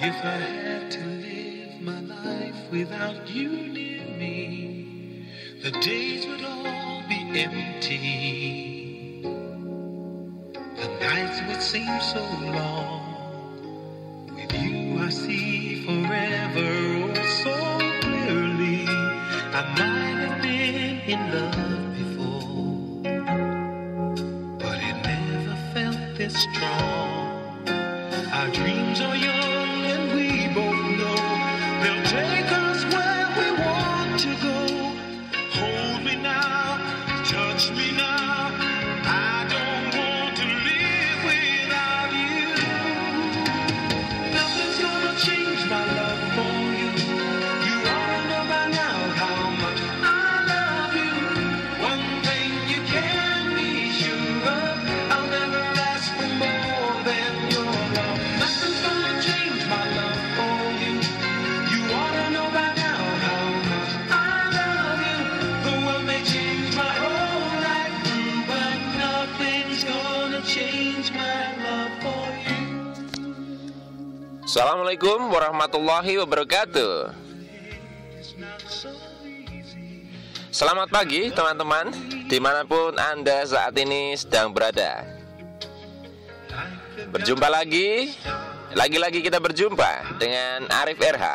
If I had to live my life without you near me, the days would all be empty. The nights would seem so long. With you I see forever oh so clearly. I might have been in love before, but it never felt this strong. Our dreams are young and we both know they'll take us where we want to go. Hold me now, touch me now. I don't want to live without you. Nothing's gonna change my love for you. You ought to know by now how much I love you. One thing you can be sure of, I'll never ask for more than your love. Nothing's gonna change my love for you. You ought to know by now how much I love you. The world may change my whole life through, but nothing's gonna change my love for you. Assalamualaikum warahmatullahi wabarakatuh. It's not so easy. Selamat pagi teman-teman, dimanapun Anda saat ini sedang berada. Berjumpa lagi kita berjumpa dengan Arif RH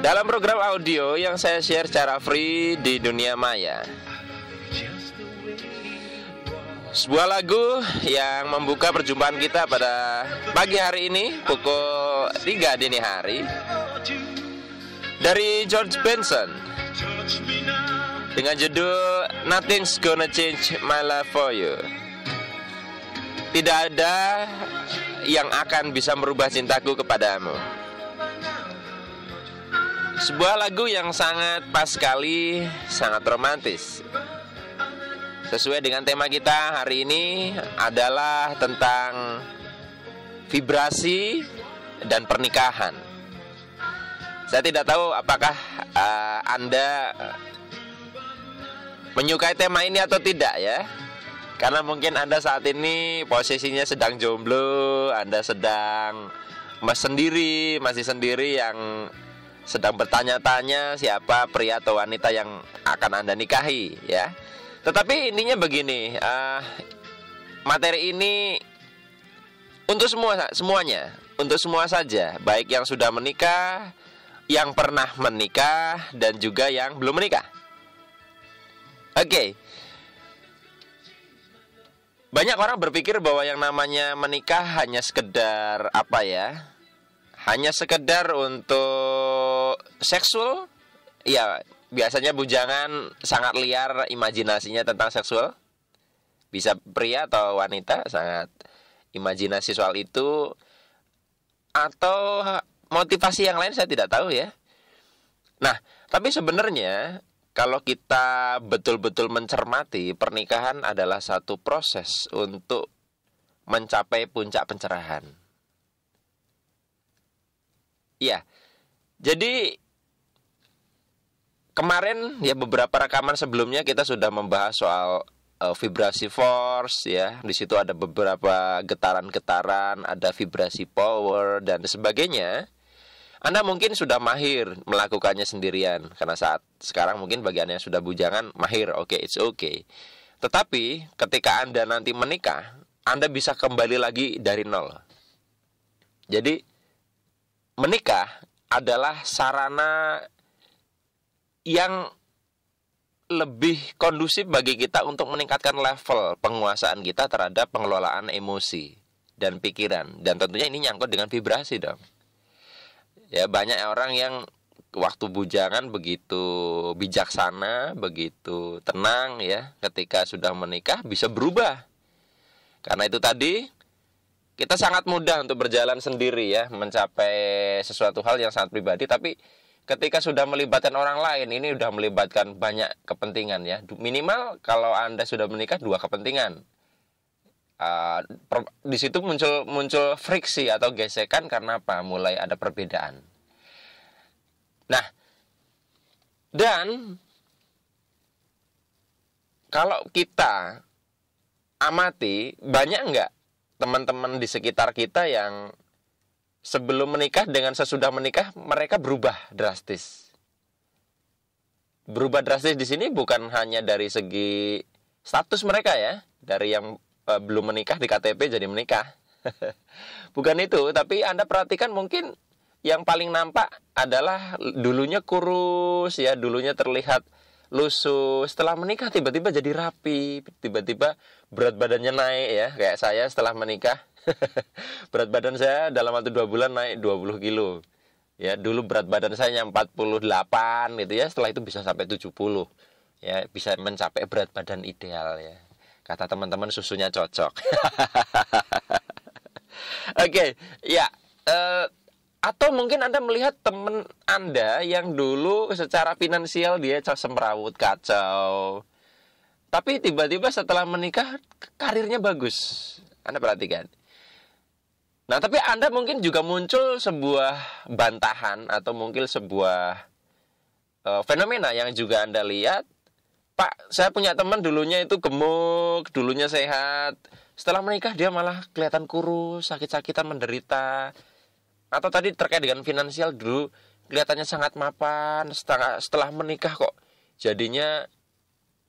dalam program audio yang saya share secara free di dunia maya. Sebuah lagu yang membuka perjumpaan kita pada pagi hari ini pukul 3 dini hari dari George Benson dengan judul Nothing's Gonna Change My Love For You. Tidak ada yang akan bisa merubah cintaku kepadamu. Sebuah lagu yang sangat pas sekali, sangat romantis. Sesuai dengan tema kita hari ini adalah tentang vibrasi dan pernikahan. Saya tidak tahu apakah Anda menyukai tema ini atau tidak ya. Karena mungkin Anda saat ini posisinya sedang jomblo, Anda sedang masih sendiri yang sedang bertanya-tanya siapa pria atau wanita yang akan Anda nikahi ya. Tetapi intinya begini, materi ini untuk semuanya, untuk semua saja, baik yang sudah menikah, yang pernah menikah, dan juga yang belum menikah. Oke. Banyak orang berpikir bahwa yang namanya menikah hanya sekedar apa ya? Hanya sekedar untuk seksual. Ya, biasanya bujangan sangat liar imajinasinya tentang seksual. Bisa pria atau wanita sangat imajinasi soal itu. Atau motivasi yang lain saya tidak tahu ya. Nah, tapi sebenarnya kalau kita betul-betul mencermati, pernikahan adalah satu proses untuk mencapai puncak pencerahan. Iya. Jadi kemarin ya beberapa rekaman sebelumnya kita sudah membahas soal vibrasi force ya. Di situ ada beberapa getaran-getaran, ada vibrasi power dan sebagainya. Anda mungkin sudah mahir melakukannya sendirian karena saat sekarang mungkin bagi Anda yang sudah bujangan mahir, oke, it's okay. Tetapi ketika Anda nanti menikah, Anda bisa kembali lagi dari nol. Jadi menikah adalah sarana yang lebih kondusif bagi kita untuk meningkatkan level penguasaan kita terhadap pengelolaan emosi dan pikiran. Dan tentunya ini nyangkut dengan vibrasi dong. Ya, banyak orang yang waktu bujangan begitu bijaksana, begitu tenang ya. Ketika sudah menikah bisa berubah. Karena itu tadi kita sangat mudah untuk berjalan sendiri ya, mencapai sesuatu hal yang sangat pribadi. Tapi ketika sudah melibatkan orang lain, ini sudah melibatkan banyak kepentingan ya. Minimal kalau Anda sudah menikah 2 kepentingan. Di situ muncul friksi atau gesekan karena apa? Mulai ada perbedaan. Nah, dan kalau kita amati banyak nggak teman-teman di sekitar kita yang sebelum menikah dengan sesudah menikah mereka berubah drastis. Berubah drastis di sini bukan hanya dari segi status mereka ya, dari yang belum menikah di KTP jadi menikah. Bukan itu, tapi Anda perhatikan mungkin yang paling nampak adalah dulunya kurus ya, dulunya terlihat lusuh. Setelah menikah tiba-tiba jadi rapi, tiba-tiba berat badannya naik ya, kayak saya setelah menikah. Berat badan saya dalam waktu 2 bulan naik 20 kilo. Ya, dulu berat badan saya 48 gitu ya, setelah itu bisa sampai 70. Ya, bisa mencapai berat badan ideal ya. Kata teman-teman susunya cocok. Oke, ya. Atau mungkin Anda melihat teman Anda yang dulu secara finansial dia semrawut kacau. Tapi tiba-tiba setelah menikah karirnya bagus. Anda perhatikan. Nah, tapi Anda mungkin juga muncul sebuah bantahan atau mungkin sebuah fenomena yang juga Anda lihat. Pak, saya punya teman dulunya itu gemuk, dulunya sehat. Setelah menikah dia malah kelihatan kurus, sakit-sakitan, menderita. Atau tadi terkait dengan finansial, dulu kelihatannya sangat mapan. Setelah menikah kok jadinya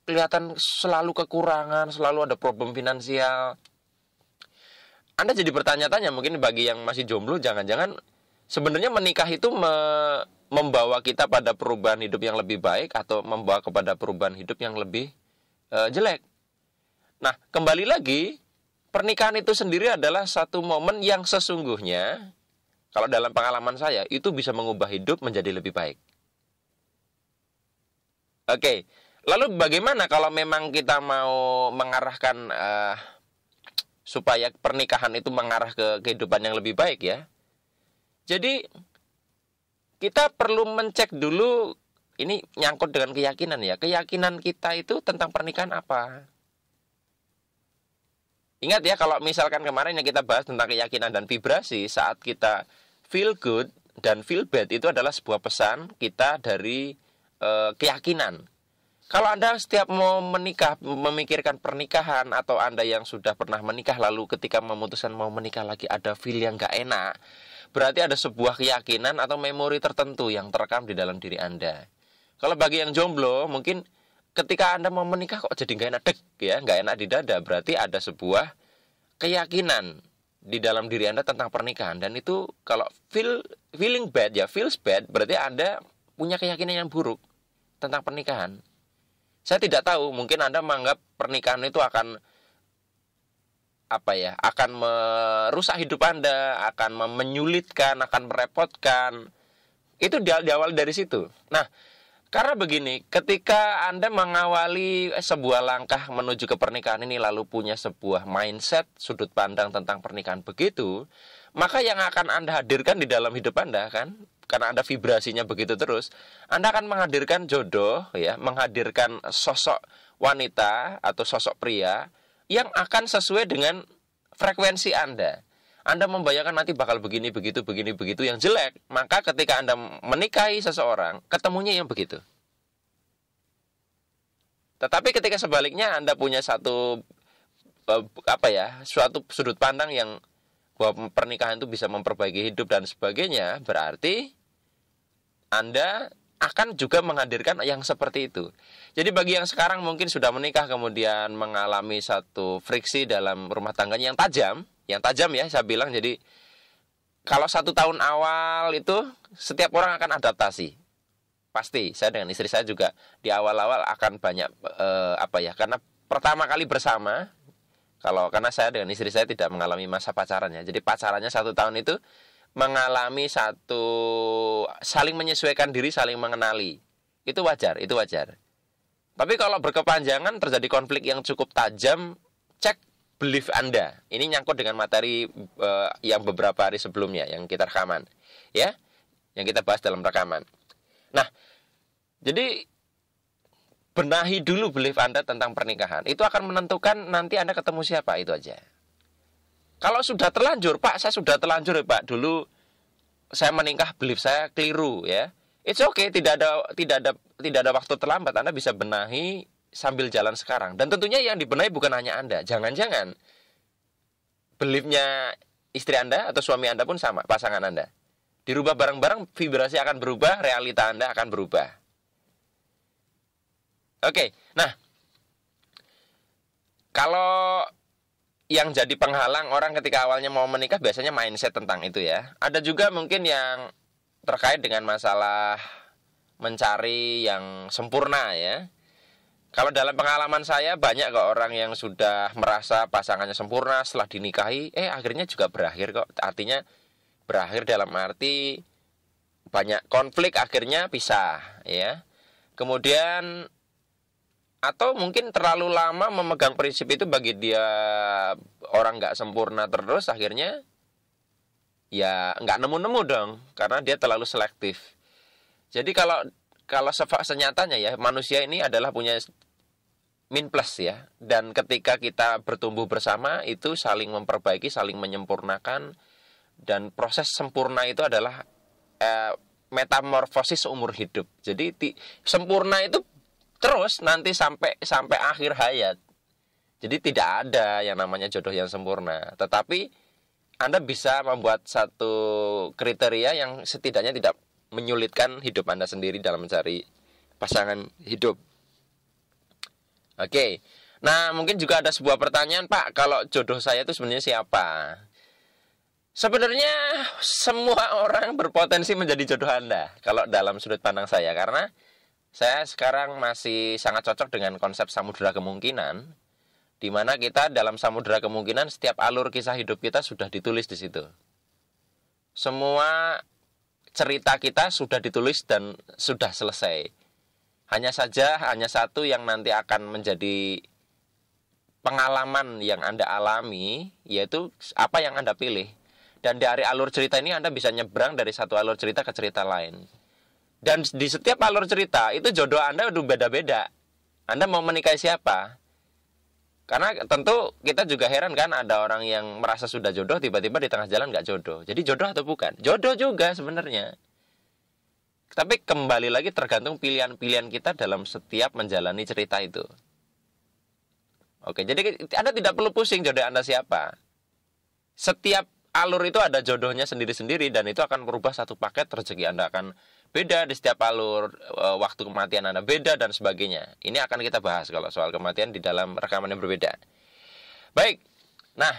kelihatan selalu kekurangan, selalu ada problem finansial. Anda jadi bertanya-tanya, mungkin bagi yang masih jomblo, jangan-jangan sebenarnya menikah itu membawa kita pada perubahan hidup yang lebih baik atau membawa kepada perubahan hidup yang lebih jelek. Nah, kembali lagi, pernikahan itu sendiri adalah satu momen yang sesungguhnya, kalau dalam pengalaman saya, itu bisa mengubah hidup menjadi lebih baik. Oke, lalu bagaimana kalau memang kita mau mengarahkan supaya pernikahan itu mengarah ke kehidupan yang lebih baik ya. Jadi kita perlu mencek dulu, ini nyangkut dengan keyakinan ya. Keyakinan kita itu tentang pernikahan apa? Ingat ya, kalau misalkan kemarin yang kita bahas tentang keyakinan dan vibrasi, saat kita feel good dan feel bad itu adalah sebuah pesan kita dari keyakinan. Kalau Anda setiap mau menikah, memikirkan pernikahan, atau Anda yang sudah pernah menikah lalu ketika memutuskan mau menikah lagi ada feel yang gak enak, berarti ada sebuah keyakinan atau memori tertentu yang terekam di dalam diri Anda. Kalau bagi yang jomblo, mungkin ketika Anda mau menikah kok jadi gak enak ya, gak enak di dada, berarti ada sebuah keyakinan di dalam diri Anda tentang pernikahan. Dan itu kalau feeling bad ya, feels bad, berarti Anda punya keyakinan yang buruk tentang pernikahan. Saya tidak tahu, mungkin Anda menganggap pernikahan itu akan akan merusak hidup Anda, akan menyulitkan, akan merepotkan. Itu diawali dari situ. Nah, karena begini, ketika Anda mengawali sebuah langkah menuju ke pernikahan ini lalu punya sebuah mindset, sudut pandang tentang pernikahan begitu, maka yang akan Anda hadirkan di dalam hidup Anda kan, karena Anda vibrasinya begitu terus, Anda akan menghadirkan jodoh ya, menghadirkan sosok wanita atau sosok pria yang akan sesuai dengan frekuensi Anda. Anda membayangkan nanti bakal begini, begitu yang jelek, maka ketika Anda menikahi seseorang, ketemunya yang begitu. Tetapi ketika sebaliknya Anda punya suatu sudut pandang yang bahwa pernikahan itu bisa memperbaiki hidup dan sebagainya, berarti Anda akan juga menghadirkan yang seperti itu. Jadi bagi yang sekarang mungkin sudah menikah kemudian mengalami satu friksi dalam rumah tangganya yang tajam ya saya bilang. Jadi kalau 1 tahun awal itu setiap orang akan adaptasi. Pasti, saya dengan istri saya juga di awal-awal akan banyak karena pertama kali bersama. Karena saya dengan istri saya tidak mengalami masa pacarannya. Jadi pacarannya 1 tahun itu mengalami satu saling menyesuaikan diri, saling mengenali. Itu wajar. Tapi kalau berkepanjangan terjadi konflik yang cukup tajam, cek belief Anda. Ini nyangkut dengan materi yang beberapa hari sebelumnya yang kita rekaman, ya, yang kita bahas dalam rekaman. Nah, jadi benahi dulu belief Anda tentang pernikahan. Itu akan menentukan nanti Anda ketemu siapa, itu aja. Kalau sudah terlanjur, Pak, saya sudah terlanjur ya, Pak. Dulu saya menikah, belief saya keliru ya. It's okay, tidak ada waktu terlambat. Anda bisa benahi sambil jalan sekarang. Dan tentunya yang dibenahi bukan hanya Anda. Jangan-jangan beliefnya istri Anda atau suami Anda pun sama, pasangan Anda. Dirubah bareng-bareng, vibrasi akan berubah, realita Anda akan berubah. Oke, nah, kalau yang jadi penghalang orang ketika awalnya mau menikah biasanya mindset tentang itu ya. Ada juga mungkin yang terkait dengan masalah mencari yang sempurna ya. Kalau dalam pengalaman saya banyak kok orang yang sudah merasa pasangannya sempurna setelah dinikahi, akhirnya juga berakhir kok. Artinya berakhir dalam arti banyak konflik akhirnya pisah ya. Kemudian atau mungkin terlalu lama memegang prinsip itu bagi dia orang nggak sempurna terus akhirnya ya nggak nemu-nemu dong karena dia terlalu selektif. Jadi kalau senyatanya ya manusia ini adalah punya min plus ya, dan ketika kita bertumbuh bersama itu saling memperbaiki, saling menyempurnakan, dan proses sempurna itu adalah metamorfosis umur hidup. Jadi sempurna itu terus nanti sampai akhir hayat. Jadi tidak ada yang namanya jodoh yang sempurna. Tetapi Anda bisa membuat satu kriteria yang setidaknya tidak menyulitkan hidup Anda sendiri dalam mencari pasangan hidup. Oke. Nah, mungkin juga ada sebuah pertanyaan, Pak, kalau jodoh saya itu sebenarnya siapa? Sebenarnya semua orang berpotensi menjadi jodoh Anda kalau dalam sudut pandang saya, karena saya sekarang masih sangat cocok dengan konsep samudera kemungkinan, di mana kita dalam samudera kemungkinan setiap alur kisah hidup kita sudah ditulis di situ. Semua cerita kita sudah ditulis dan sudah selesai. Hanya satu yang nanti akan menjadi pengalaman yang Anda alami, yaitu apa yang Anda pilih. Dan dari alur cerita ini Anda bisa nyebrang dari satu alur cerita ke cerita lain. Dan di setiap alur cerita itu jodoh Anda udah beda-beda. Anda mau menikahi siapa? Karena tentu kita juga heran kan, ada orang yang merasa sudah jodoh tiba-tiba di tengah jalan nggak jodoh. Jadi jodoh atau bukan? Jodoh juga sebenarnya. Tapi kembali lagi tergantung pilihan-pilihan kita dalam setiap menjalani cerita itu. Oke, jadi Anda tidak perlu pusing jodoh Anda siapa. Setiap alur itu ada jodohnya sendiri-sendiri, dan itu akan merubah satu paket rezeki Anda akan beda di setiap alur, waktu kematian Anda beda, dan sebagainya. Ini akan kita bahas kalau soal kematian di dalam rekaman yang berbeda. Baik, nah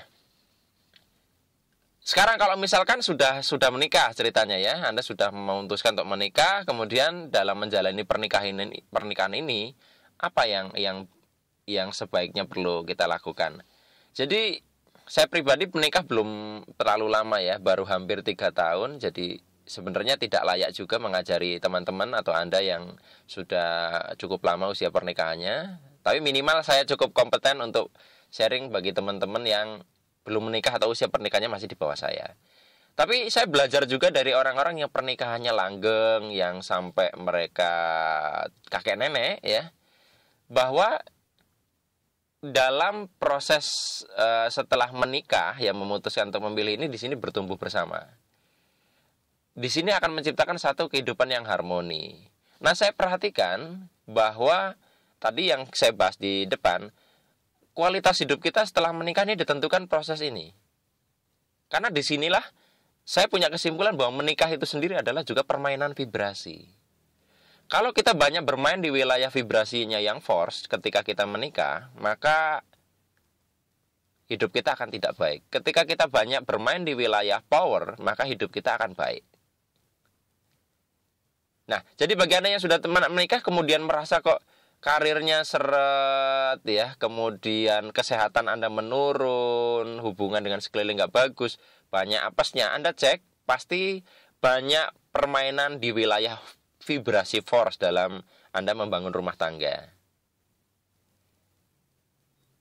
sekarang kalau misalkan sudah menikah ceritanya ya, Anda sudah memutuskan untuk menikah, kemudian dalam menjalani pernikahan ini apa yang sebaiknya perlu kita lakukan. Jadi saya pribadi menikah belum terlalu lama ya, baru hampir 3 tahun, jadi sebenarnya tidak layak juga mengajari teman-teman atau Anda yang sudah cukup lama usia pernikahannya. Tapi minimal saya cukup kompeten untuk sharing bagi teman-teman yang belum menikah atau usia pernikahannya masih di bawah saya. Tapi saya belajar juga dari orang-orang yang pernikahannya langgeng, yang sampai mereka kakek nenek ya, bahwa dalam proses setelah menikah yang memutuskan untuk memilih ini, di sini bertumbuh bersama. Di sini akan menciptakan satu kehidupan yang harmoni. Nah, saya perhatikan bahwa tadi yang saya bahas di depan, kualitas hidup kita setelah menikah ini ditentukan proses ini. Karena disinilah saya punya kesimpulan bahwa menikah itu sendiri adalah juga permainan vibrasi. Kalau kita banyak bermain di wilayah vibrasinya yang force ketika kita menikah, maka hidup kita akan tidak baik. Ketika kita banyak bermain di wilayah power, maka hidup kita akan baik. Nah, jadi bagi Anda yang sudah menikah kemudian merasa kok karirnya seret ya, kemudian kesehatan Anda menurun, hubungan dengan sekeliling nggak bagus, banyak apesnya, Anda cek, pasti banyak permainan di wilayah vibrasi force dalam Anda membangun rumah tangga.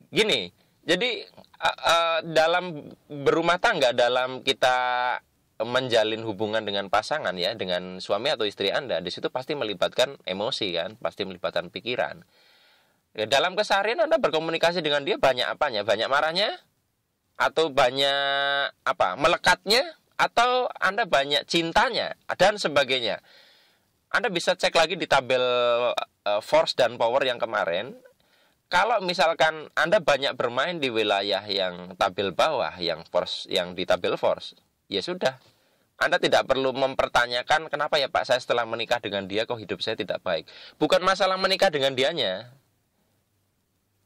Gini, jadi dalam berumah tangga, dalam kita menjalin hubungan dengan pasangan ya, dengan suami atau istri Anda, di situ pasti melibatkan emosi kan, pasti melibatkan pikiran. Ya, dalam keseharian Anda berkomunikasi dengan dia banyak apanya? Banyak marahnya? Atau banyak melekatnya? Atau Anda banyak cintanya? Dan sebagainya. Anda bisa cek lagi di tabel force dan power yang kemarin. Kalau misalkan Anda banyak bermain di wilayah yang tabel bawah, yang force, yang di tabel force, ya sudah. Anda tidak perlu mempertanyakan kenapa ya Pak saya setelah menikah dengan dia kok hidup saya tidak baik. Bukan masalah menikah dengan dianya,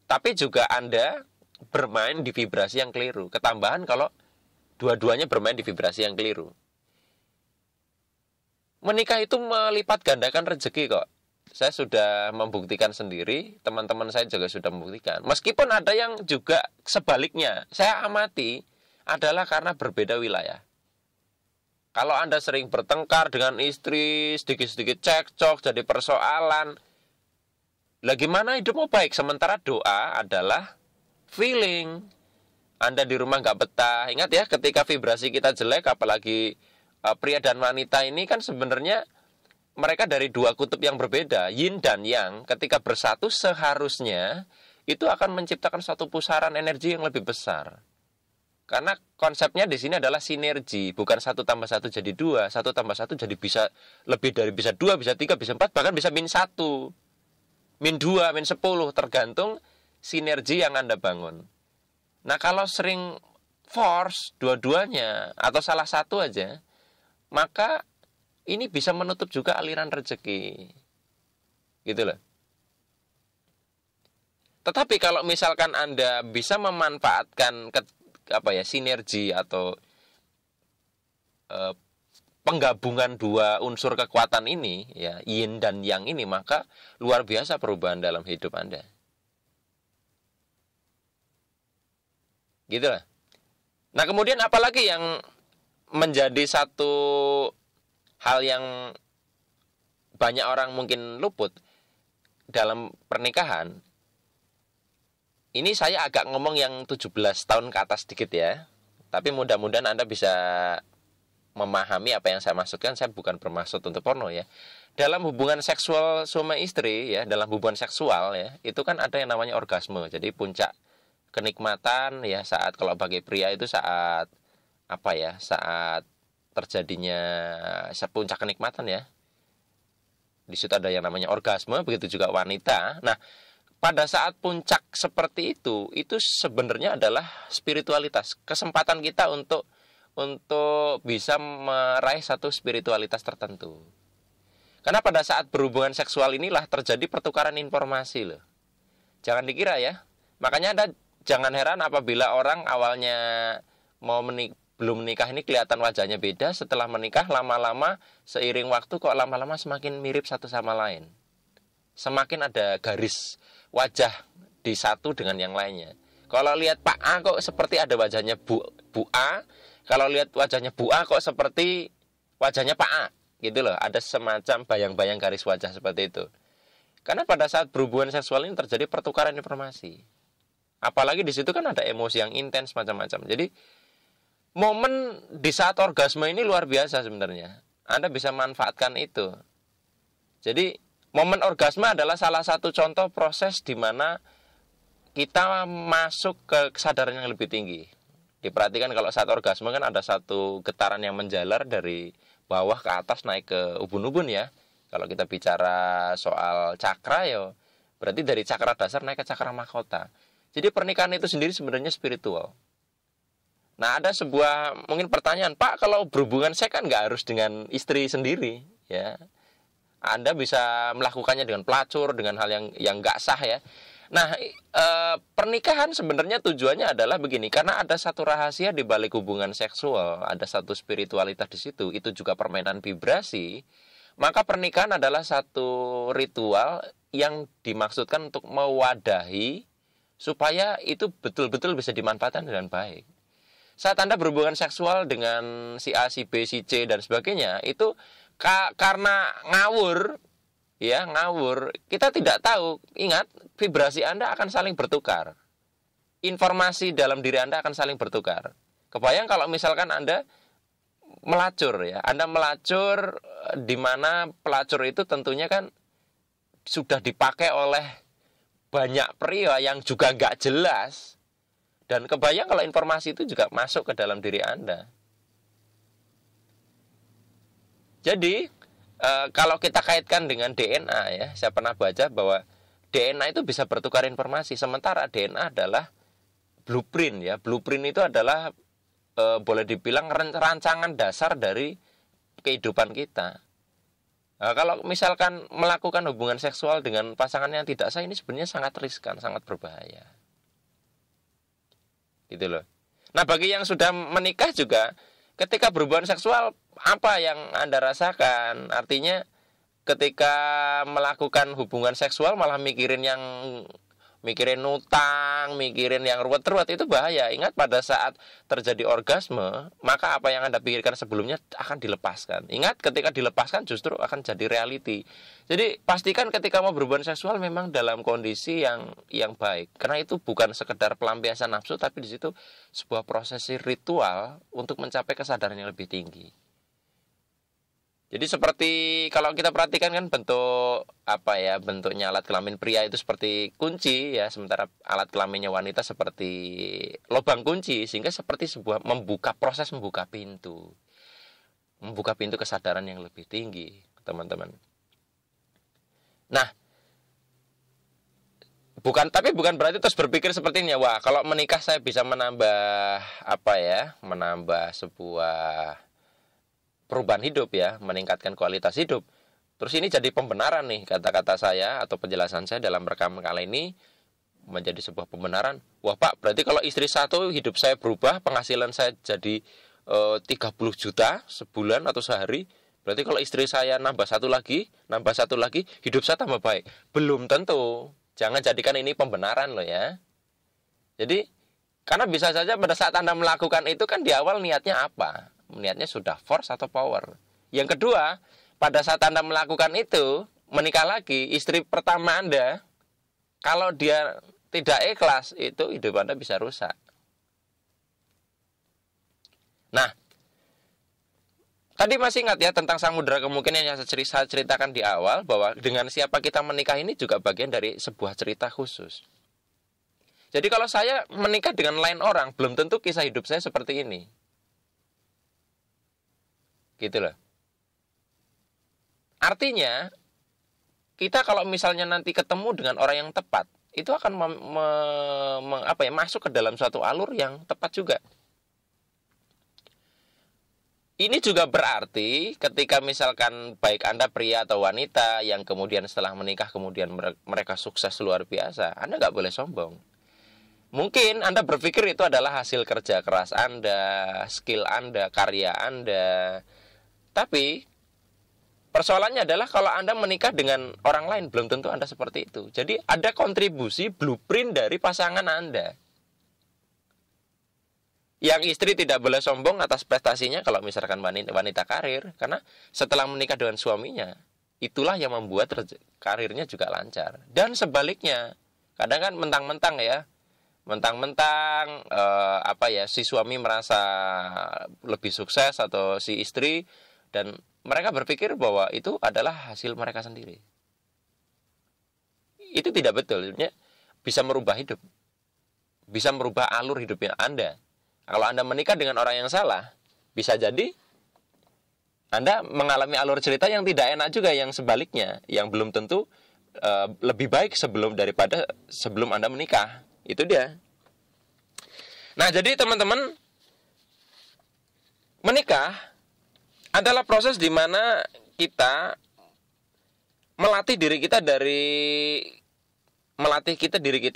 tapi juga Anda bermain di vibrasi yang keliru. Ketambahan kalau dua-duanya bermain di vibrasi yang keliru. Menikah itu melipat gandakan rezeki kok. Saya sudah membuktikan sendiri, teman-teman saya juga sudah membuktikan. Meskipun ada yang juga sebaliknya, saya amati adalah karena berbeda wilayah. Kalau Anda sering bertengkar dengan istri, sedikit-sedikit cekcok, jadi persoalan, lah gimana hidupmu baik? Sementara doa adalah feeling. Anda di rumah nggak betah. Ingat ya, ketika vibrasi kita jelek, apalagi pria dan wanita ini kan sebenarnya mereka dari dua kutub yang berbeda, yin dan yang, ketika bersatu seharusnya itu akan menciptakan satu pusaran energi yang lebih besar. Karena konsepnya di sini adalah sinergi, bukan 1 tambah 1 jadi 2, 1 tambah 1 jadi bisa lebih dari bisa 2, bisa 3, bisa 4, bahkan bisa min 1, min 2, min 10, tergantung sinergi yang Anda bangun. Nah kalau sering force dua-duanya atau salah satu aja, maka ini bisa menutup juga aliran rezeki. Gitu loh. Tetapi kalau misalkan Anda bisa memanfaatkan sinergi atau penggabungan dua unsur kekuatan ini, ya, yin dan yang ini, maka luar biasa perubahan dalam hidup Anda. Gitu lah. Nah, kemudian apalagi yang menjadi satu hal yang banyak orang mungkin luput dalam pernikahan. Ini saya agak ngomong yang 17 tahun ke atas sedikit ya. Tapi mudah-mudahan Anda bisa memahami apa yang saya maksudkan. Saya bukan bermaksud untuk porno ya. Dalam hubungan seksual suami istri ya, dalam hubungan seksual ya, itu kan ada yang namanya orgasme. Jadi puncak kenikmatan ya saat, kalau bagi pria itu saat saat terjadinya puncak kenikmatan ya. Di situ ada yang namanya orgasme, begitu juga wanita. Nah, pada saat puncak seperti itu sebenarnya adalah spiritualitas. Kesempatan kita untuk bisa meraih satu spiritualitas tertentu. Karena pada saat berhubungan seksual inilah terjadi pertukaran informasi loh. Jangan dikira ya. Makanya Anda jangan heran apabila orang awalnya belum menikah ini kelihatan wajahnya beda, setelah menikah lama-lama seiring waktu kok lama-lama semakin mirip satu sama lain. Semakin ada garis wajah di satu dengan yang lainnya. Kalau lihat Pak A kok seperti ada wajahnya Bu A, kalau lihat wajahnya Bu A kok seperti wajahnya Pak A. Gitu loh, ada semacam bayang-bayang garis wajah seperti itu. Karena pada saat berhubungan seksual ini terjadi pertukaran informasi. Apalagi di situ kan ada emosi yang intens macam-macam. Jadi momen di saat orgasme ini luar biasa sebenarnya. Anda bisa manfaatkan itu. Jadi momen orgasme adalah salah satu contoh proses di mana kita masuk ke kesadaran yang lebih tinggi. Diperhatikan kalau saat orgasme kan ada satu getaran yang menjalar dari bawah ke atas naik ke ubun-ubun ya. Kalau kita bicara soal cakra ya, berarti dari cakra dasar naik ke cakra mahkota. Jadi pernikahan itu sendiri sebenarnya spiritual. Nah, ada sebuah mungkin pertanyaan, Pak, kalau berhubungan seks kan nggak harus dengan istri sendiri, ya. Anda bisa melakukannya dengan pelacur, dengan hal yang nggak sah, ya. Nah, pernikahan sebenarnya tujuannya adalah begini, karena ada satu rahasia di balik hubungan seksual, ada satu spiritualitas di situ, itu juga permainan vibrasi. Maka pernikahan adalah satu ritual yang dimaksudkan untuk mewadahi supaya itu betul-betul bisa dimanfaatkan dengan baik. Saat Anda berhubungan seksual dengan si A, si B, si C dan sebagainya, itu karena ngawur, kita tidak tahu. Ingat, vibrasi Anda akan saling bertukar. Informasi dalam diri Anda akan saling bertukar. Kebayang kalau misalkan Anda melacur ya, Anda melacur di mana pelacur itu tentunya kan sudah dipakai oleh banyak pria yang juga nggak jelas. Dan kebayang kalau informasi itu juga masuk ke dalam diri Anda. Jadi kalau kita kaitkan dengan DNA ya, saya pernah baca bahwa DNA itu bisa bertukar informasi, sementara DNA adalah blueprint ya. Blueprint itu adalah boleh dibilang rancangan dasar dari kehidupan kita. Nah, kalau misalkan melakukan hubungan seksual dengan pasangan yang tidak sah, ini sebenarnya sangat riskan, sangat berbahaya. Gitu loh. Nah, bagi yang sudah menikah juga, ketika berhubungan seksual, apa yang Anda rasakan? Artinya, ketika melakukan hubungan seksual malah mikirin utang, mikirin yang ruwet-ruwet, itu bahaya. Ingat, pada saat terjadi orgasme, maka apa yang Anda pikirkan sebelumnya akan dilepaskan. Ingat, ketika dilepaskan justru akan jadi reality. Jadi pastikan ketika mau berhubungan seksual memang dalam kondisi yang baik. Karena itu bukan sekedar pelampiasan nafsu, tapi di situ sebuah prosesi ritual untuk mencapai kesadaran yang lebih tinggi. Jadi seperti kalau kita perhatikan kan bentuknya alat kelamin pria itu seperti kunci ya, sementara alat kelaminnya wanita seperti lubang kunci, sehingga seperti sebuah proses membuka pintu kesadaran yang lebih tinggi, teman-teman. Nah, bukan berarti terus berpikir seperti ini ya, wah kalau menikah saya bisa menambah sebuah perubahan hidup ya, meningkatkan kualitas hidup. Terus ini jadi pembenaran nih, kata-kata saya atau penjelasan saya dalam rekaman kali ini menjadi sebuah pembenaran. Wah Pak, berarti kalau istri satu hidup saya berubah, penghasilan saya jadi 30 juta sebulan atau sehari. Berarti kalau istri saya nambah satu lagi, hidup saya tambah baik. Belum tentu. Jangan jadikan ini pembenaran loh ya. Jadi, karena bisa saja pada saat Anda melakukan itu kan di awal niatnya apa? Niatnya sudah force atau power. Yang kedua, pada saat Anda melakukan itu, menikah lagi, istri pertama Anda, kalau dia tidak ikhlas, itu hidup Anda bisa rusak. Nah, tadi masih ingat ya tentang samudera kemungkinan yang saya ceritakan di awal, bahwa dengan siapa kita menikah ini juga bagian dari sebuah cerita khusus. Jadi kalau saya menikah dengan lain orang, belum tentu kisah hidup saya seperti ini. Gitu loh. Artinya, kita kalau misalnya nanti ketemu dengan orang yang tepat, itu akan masuk ke dalam suatu alur yang tepat juga. Ini juga berarti ketika misalkan baik Anda pria atau wanita yang kemudian setelah menikah kemudian mereka sukses luar biasa, Anda nggak boleh sombong. Mungkin Anda berpikir itu adalah hasil kerja keras Anda, skill Anda, karya Anda. Tapi persoalannya adalah kalau Anda menikah dengan orang lain, belum tentu Anda seperti itu. Jadi ada kontribusi blueprint dari pasangan Anda. Yang istri tidak boleh sombong atas prestasinya kalau misalkan wanita karir. Karena setelah menikah dengan suaminya, itulah yang membuat karirnya juga lancar. Dan sebaliknya, kadang kan mentang-mentang si suami merasa lebih sukses atau si istri, dan mereka berpikir bahwa itu adalah hasil mereka sendiri. Itu tidak betul. Bisa merubah hidup, bisa merubah alur hidupnya Anda. Kalau Anda menikah dengan orang yang salah, bisa jadi Anda mengalami alur cerita yang tidak enak juga, yang sebaliknya, yang belum tentu lebih baik daripada sebelum Anda menikah. Itu dia. Nah, jadi teman-teman, menikah adalah proses di mana kita melatih diri kita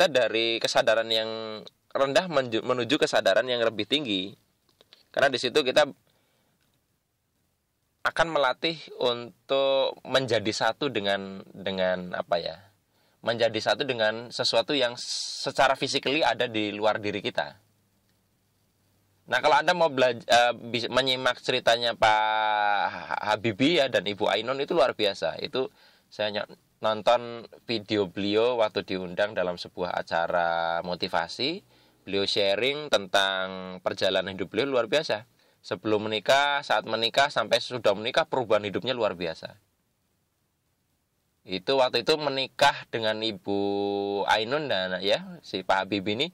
dari kesadaran yang rendah menuju kesadaran yang lebih tinggi. Karena di situ kita akan melatih untuk menjadi satu dengan menjadi satu dengan sesuatu yang secara physically ada di luar diri kita. Nah, kalau Anda mau menyimak ceritanya Pak Habibie ya dan Ibu Ainun, itu luar biasa. Itu saya nonton video beliau waktu diundang dalam sebuah acara motivasi. Beliau sharing tentang perjalanan hidup beliau luar biasa. Sebelum menikah, saat menikah, sampai sudah menikah, perubahan hidupnya luar biasa. Itu waktu itu menikah dengan Ibu Ainun dan si Pak Habibie ini,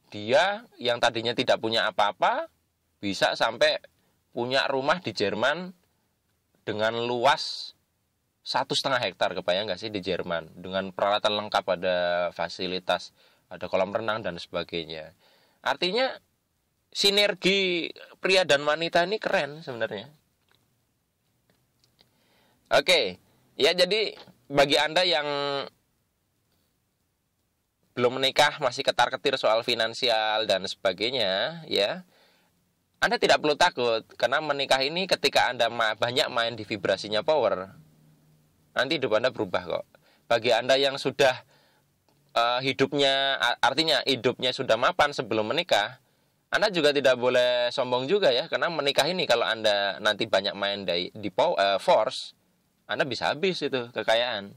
dia yang tadinya tidak punya apa-apa bisa sampai punya rumah di Jerman dengan luas 1,5 hektar, kebayang nggak sih di Jerman, dengan peralatan lengkap, ada fasilitas, ada kolam renang dan sebagainya. Artinya sinergi pria dan wanita ini keren sebenarnya. Oke, ya jadi bagi Anda yang belum menikah, masih ketar-ketir soal finansial dan sebagainya, ya, Anda tidak perlu takut, karena menikah ini ketika Anda banyak main di vibrasinya power, nanti hidup Anda berubah kok. Bagi Anda yang sudah hidupnya, artinya hidupnya sudah mapan sebelum menikah, Anda juga tidak boleh sombong juga ya, karena menikah ini kalau Anda nanti banyak main di force, Anda bisa habis itu kekayaan.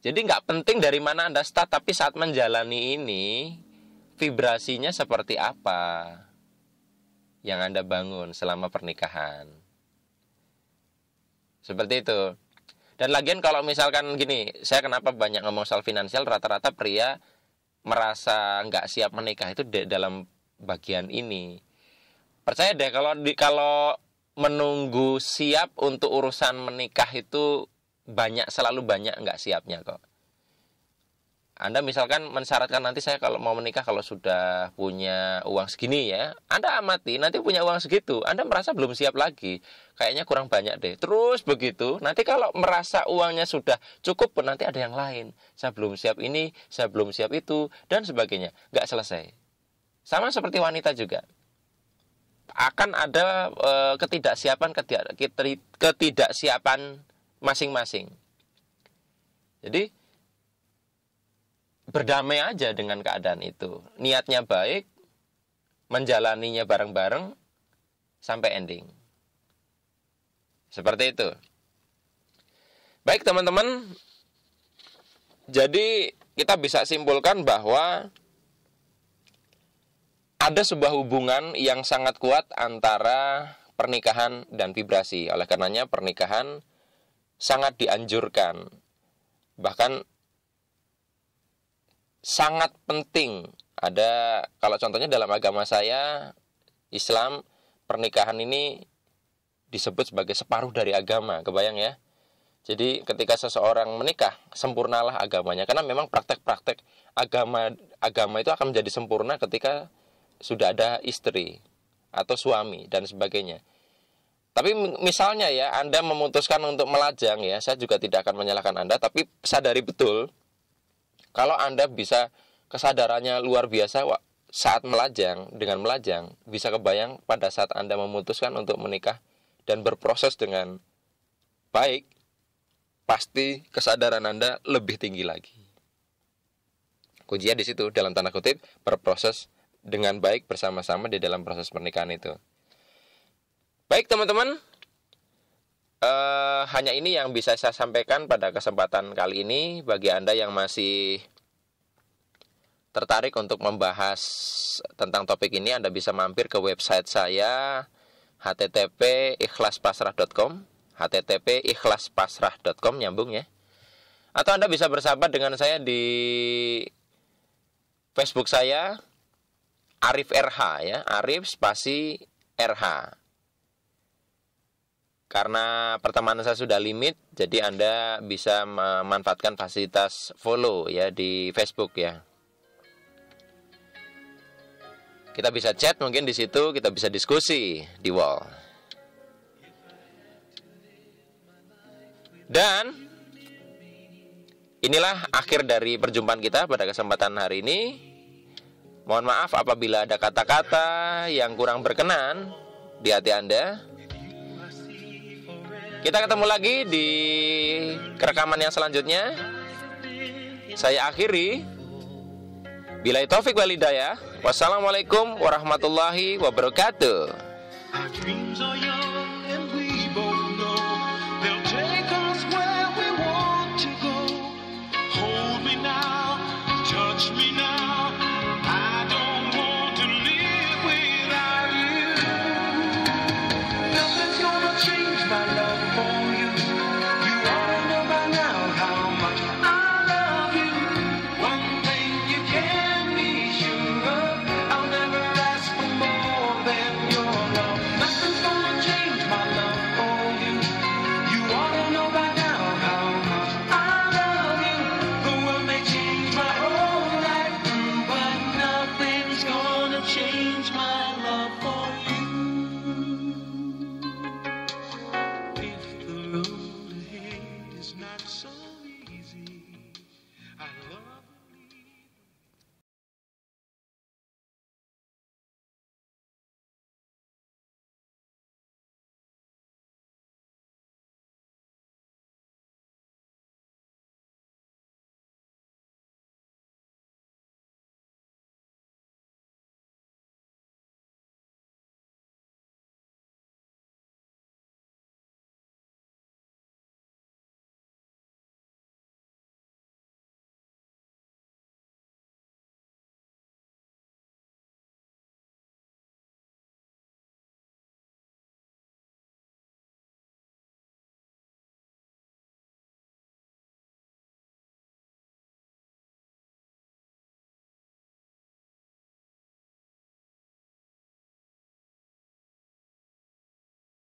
Jadi nggak penting dari mana Anda start, tapi saat menjalani ini, vibrasinya seperti apa yang Anda bangun selama pernikahan. Seperti itu. Dan lagian kalau misalkan gini, saya kenapa banyak ngomong soal finansial, rata-rata pria merasa nggak siap menikah itu dalam bagian ini. Percaya deh, kalau menunggu siap untuk urusan menikah itu selalu banyak nggak siapnya kok. Anda misalkan mensyaratkan nanti saya kalau mau menikah kalau sudah punya uang segini ya, Anda amati nanti punya uang segitu, Anda merasa belum siap lagi, kayaknya kurang banyak deh. Terus begitu, nanti kalau merasa uangnya sudah cukup pun nanti ada yang lain, saya belum siap ini, saya belum siap itu, dan sebagainya, nggak selesai. Sama seperti wanita juga, akan ada ketidaksiapan masing-masing. Jadi berdamai aja dengan keadaan itu. Niatnya baik, menjalaninya bareng-bareng sampai ending. Seperti itu. Baik teman-teman, jadi kita bisa simpulkan bahwa ada sebuah hubungan yang sangat kuat antara pernikahan dan vibrasi. Oleh karenanya pernikahan sangat dianjurkan. Bahkan sangat penting. Ada, kalau contohnya dalam agama saya, Islam, pernikahan ini disebut sebagai separuh dari agama. Kebayang ya? Jadi ketika seseorang menikah, sempurnalah agamanya. Karena memang praktek-praktek agama itu akan menjadi sempurna ketika sudah ada istri atau suami dan sebagainya. Tapi misalnya ya, Anda memutuskan untuk melajang ya, saya juga tidak akan menyalahkan Anda, tapi sadari betul, kalau Anda bisa kesadarannya luar biasa saat melajang, dengan melajang, bisa kebayang pada saat Anda memutuskan untuk menikah dan berproses dengan baik, pasti kesadaran Anda lebih tinggi lagi. Kuncinya di situ, dalam tanda kutip, berproses dengan baik bersama-sama di dalam proses pernikahan itu. Baik teman-teman, hanya ini yang bisa saya sampaikan pada kesempatan kali ini. Bagi Anda yang masih tertarik untuk membahas tentang topik ini, Anda bisa mampir ke website saya, http://ikhlaspasrah.com, http://ikhlaspasrah.com, nyambung ya. Atau Anda bisa bersahabat dengan saya di Facebook saya, Arif RH ya, Arif spasi RH. Karena pertemanan saya sudah limit, jadi Anda bisa memanfaatkan fasilitas follow ya di Facebook ya. Kita bisa chat mungkin di situ, kita bisa diskusi di wall. Dan inilah akhir dari perjumpaan kita pada kesempatan hari ini. Mohon maaf apabila ada kata-kata yang kurang berkenan di hati Anda. Kita ketemu lagi di rekaman yang selanjutnya. Saya akhiri. Billahi taufik wal hidayah. Wassalamualaikum warahmatullahi wabarakatuh.